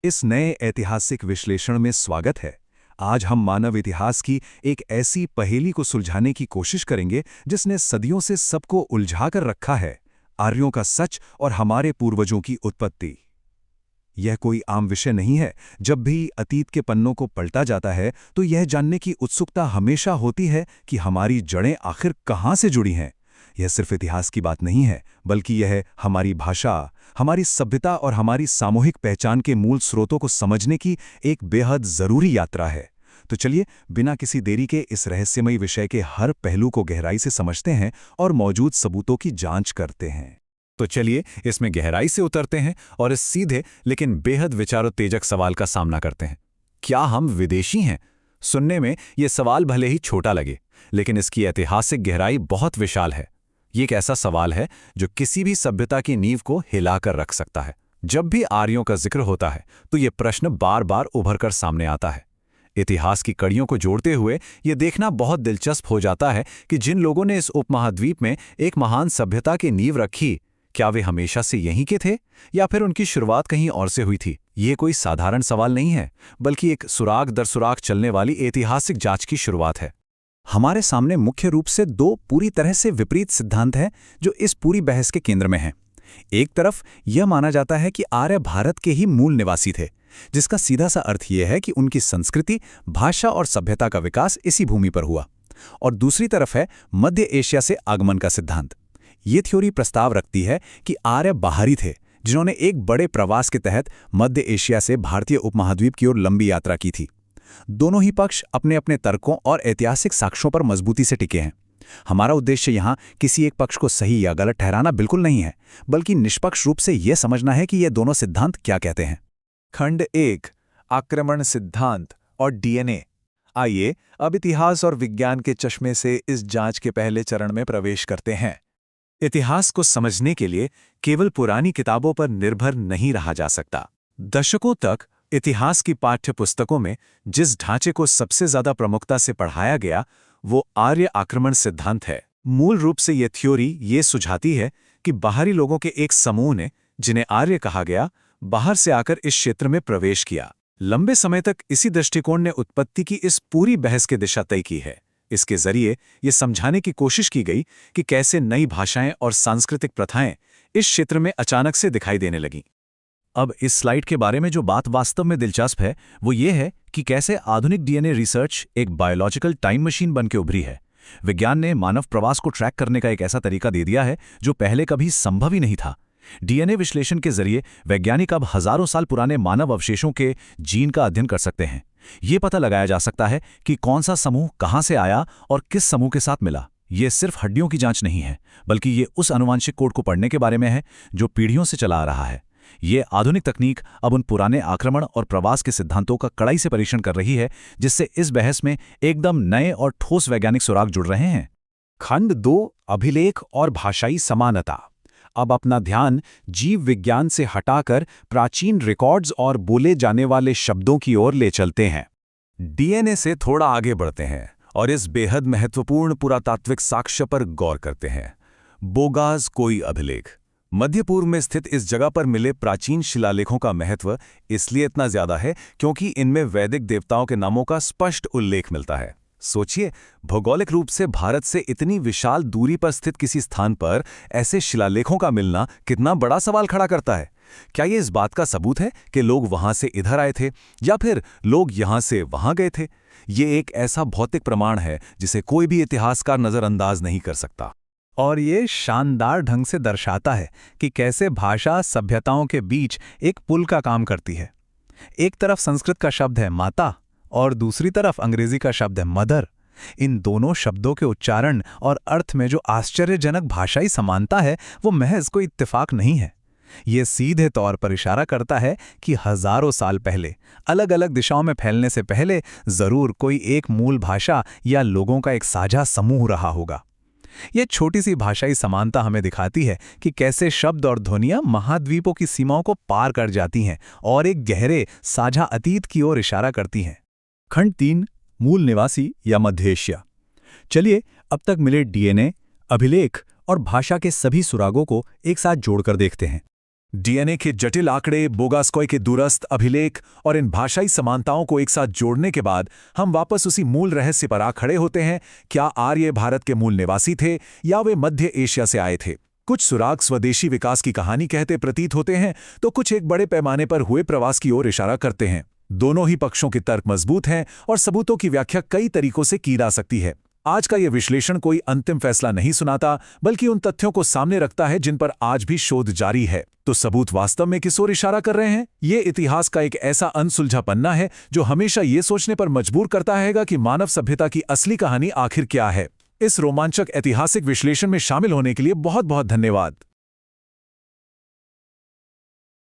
इस नए ऐतिहासिक विश्लेषण में स्वागत है। आज हम मानव इतिहास की एक ऐसी पहेली को सुलझाने की कोशिश करेंगे जिसने सदियों से सबको उलझा कर रखा है, आर्यों का सच और हमारे पूर्वजों की उत्पत्ति। यह कोई आम विषय नहीं है। जब भी अतीत के पन्नों को पलटा जाता है तो यह जानने की उत्सुकता हमेशा होती है कि हमारी जड़ें आखिर कहाँ से जुड़ी हैं। यह सिर्फ इतिहास की बात नहीं है, बल्कि यह हमारी भाषा, हमारी सभ्यता और हमारी सामूहिक पहचान के मूल स्रोतों को समझने की एक बेहद जरूरी यात्रा है। तो चलिए, बिना किसी देरी के इस रहस्यमयी विषय के हर पहलू को गहराई से समझते हैं और मौजूद सबूतों की जांच करते हैं। तो चलिए इसमें गहराई से उतरते हैं और इस सीधे लेकिन बेहद विचारोत्तेजक सवाल का सामना करते हैं। क्या हम विदेशी हैं? सुनने में यह सवाल भले ही छोटा लगे, लेकिन इसकी ऐतिहासिक गहराई बहुत विशाल है। ये एक ऐसा सवाल है जो किसी भी सभ्यता की नींव को हिलाकर रख सकता है। जब भी आर्यों का जिक्र होता है तो ये प्रश्न बार बार उभर कर सामने आता है। इतिहास की कड़ियों को जोड़ते हुए ये देखना बहुत दिलचस्प हो जाता है कि जिन लोगों ने इस उपमहाद्वीप में एक महान सभ्यता की नींव रखी, क्या वे हमेशा से यहीं के थे या फिर उनकी शुरुआत कहीं और से हुई थी? ये कोई साधारण सवाल नहीं है, बल्कि एक सुराग दर सुराग चलने वाली ऐतिहासिक जांच की शुरुआत है। हमारे सामने मुख्य रूप से दो पूरी तरह से विपरीत सिद्धांत हैं जो इस पूरी बहस के केंद्र में हैं। एक तरफ यह माना जाता है कि आर्य भारत के ही मूल निवासी थे, जिसका सीधा सा अर्थ यह है कि उनकी संस्कृति, भाषा और सभ्यता का विकास इसी भूमि पर हुआ। और दूसरी तरफ है मध्य एशिया से आगमन का सिद्धांत। ये थ्योरी प्रस्ताव रखती है कि आर्य बाहरी थे, जिन्होंने एक बड़े प्रवास के तहत मध्य एशिया से भारतीय उपमहाद्वीप की ओर लंबी यात्रा की थी। दोनों ही पक्ष अपने अपने तर्कों और ऐतिहासिक साक्ष्यों पर मजबूती से टिके हैं। हमारा उद्देश्य यहाँ किसी एक पक्ष को सही या गलत ठहराना बिल्कुल नहीं है, बल्कि निष्पक्ष रूप से यह समझना है कि ये दोनों सिद्धांत क्या कहते हैं। खंड 1, आक्रमण सिद्धांत और डीएनए। आइए अब इतिहास और विज्ञान के चश्मे से इस जांच के पहले चरण में प्रवेश करते हैं। इतिहास को समझने के लिए केवल पुरानी किताबों पर निर्भर नहीं रहा जा सकता। दशकों तक इतिहास की पाठ्य पुस्तकों में जिस ढांचे को सबसे ज्यादा प्रमुखता से पढ़ाया गया वो आर्य आक्रमण सिद्धांत है। मूल रूप से यह थ्योरी ये सुझाती है कि बाहरी लोगों के एक समूह ने, जिन्हें आर्य कहा गया, बाहर से आकर इस क्षेत्र में प्रवेश किया। लंबे समय तक इसी दृष्टिकोण ने उत्पत्ति की इस पूरी बहस की दिशा तय की है। इसके जरिए ये समझाने की कोशिश की गई कि कैसे नई भाषाएं और सांस्कृतिक प्रथाएं इस क्षेत्र में अचानक से दिखाई देने लगीं। अब इस स्लाइड के बारे में जो बात वास्तव में दिलचस्प है वो ये है कि कैसे आधुनिक डीएनए रिसर्च एक बायोलॉजिकल टाइम मशीन बनके उभरी है। विज्ञान ने मानव प्रवास को ट्रैक करने का एक ऐसा तरीका दे दिया है जो पहले कभी संभव ही नहीं था। डीएनए विश्लेषण के जरिए वैज्ञानिक अब हजारों साल पुराने मानव अवशेषों के जीन का अध्ययन कर सकते हैं। ये पता लगाया जा सकता है कि कौन सा समूह कहाँ से आया और किस समूह के साथ मिला। ये सिर्फ हड्डियों की जांच नहीं है, बल्कि ये उस आनुवंशिक कोड को पढ़ने के बारे में है जो पीढ़ियों से चला आ रहा है। ये आधुनिक तकनीक अब उन पुराने आक्रमण और प्रवास के सिद्धांतों का कड़ाई से परीक्षण कर रही है, जिससे इस बहस में एकदम नए और ठोस वैज्ञानिक सुराग जुड़ रहे हैं। खंड 2, अभिलेख और भाषाई समानता। अब अपना ध्यान जीव विज्ञान से हटाकर प्राचीन रिकॉर्ड्स और बोले जाने वाले शब्दों की ओर ले चलते हैं। डीएनए से थोड़ा आगे बढ़ते हैं और इस बेहद महत्वपूर्ण पुरातात्विक साक्ष्य पर गौर करते हैं। बोगाज कोई अभिलेख। मध्य पूर्व में स्थित इस जगह पर मिले प्राचीन शिलालेखों का महत्व इसलिए इतना ज्यादा है क्योंकि इनमें वैदिक देवताओं के नामों का स्पष्ट उल्लेख मिलता है। सोचिए, भौगोलिक रूप से भारत से इतनी विशाल दूरी पर स्थित किसी स्थान पर ऐसे शिलालेखों का मिलना कितना बड़ा सवाल खड़ा करता है। क्या ये इस बात का सबूत है कि लोग वहां से इधर आए थे या फिर लोग यहां से वहां गए थे? ये एक ऐसा भौतिक प्रमाण है जिसे कोई भी इतिहासकार नजरअंदाज नहीं कर सकता। और ये शानदार ढंग से दर्शाता है कि कैसे भाषा सभ्यताओं के बीच एक पुल का काम करती है। एक तरफ संस्कृत का शब्द है माता और दूसरी तरफ अंग्रेजी का शब्द है मदर। इन दोनों शब्दों के उच्चारण और अर्थ में जो आश्चर्यजनक भाषाई समानता है वो महज कोई इत्तेफाक नहीं है। ये सीधे तौर पर इशारा करता है कि हजारों साल पहले अलग अलग दिशाओं में फैलने से पहले जरूर कोई एक मूल भाषा या लोगों का एक साझा समूह रहा होगा। यह छोटी सी भाषाई समानता हमें दिखाती है कि कैसे शब्द और ध्वनियां महाद्वीपों की सीमाओं को पार कर जाती हैं और एक गहरे साझा अतीत की ओर इशारा करती हैं। खंड 3, मूल निवासी या मध्य एशिया। चलिए अब तक मिले डीएनए, अभिलेख और भाषा के सभी सुरागों को एक साथ जोड़कर देखते हैं। डीएनए के जटिल आंकड़े, बोगास्कॉय के दूरस्थ अभिलेख और इन भाषाई समानताओं को एक साथ जोड़ने के बाद हम वापस उसी मूल रहस्य पर आ खड़े होते हैं। क्या आर्य भारत के मूल निवासी थे या वे मध्य एशिया से आए थे? कुछ सुराग स्वदेशी विकास की कहानी कहते प्रतीत होते हैं, तो कुछ एक बड़े पैमाने पर हुए प्रवास की ओर इशारा करते हैं। दोनों ही पक्षों के तर्क मजबूत हैं और सबूतों की व्याख्या कई तरीकों से की जा सकती है। आज का यह विश्लेषण कोई अंतिम फैसला नहीं सुनाता, बल्कि उन तथ्यों को सामने रखता है जिन पर आज भी शोध जारी है। तो सबूत वास्तव में किस ओर इशारा कर रहे हैं? ये इतिहास का एक ऐसा अनसुलझा पन्ना है जो हमेशा ये सोचने पर मजबूर करता है कि मानव सभ्यता की असली कहानी आखिर क्या है। इस रोमांचक ऐतिहासिक विश्लेषण में शामिल होने के लिए बहुत बहुत धन्यवाद।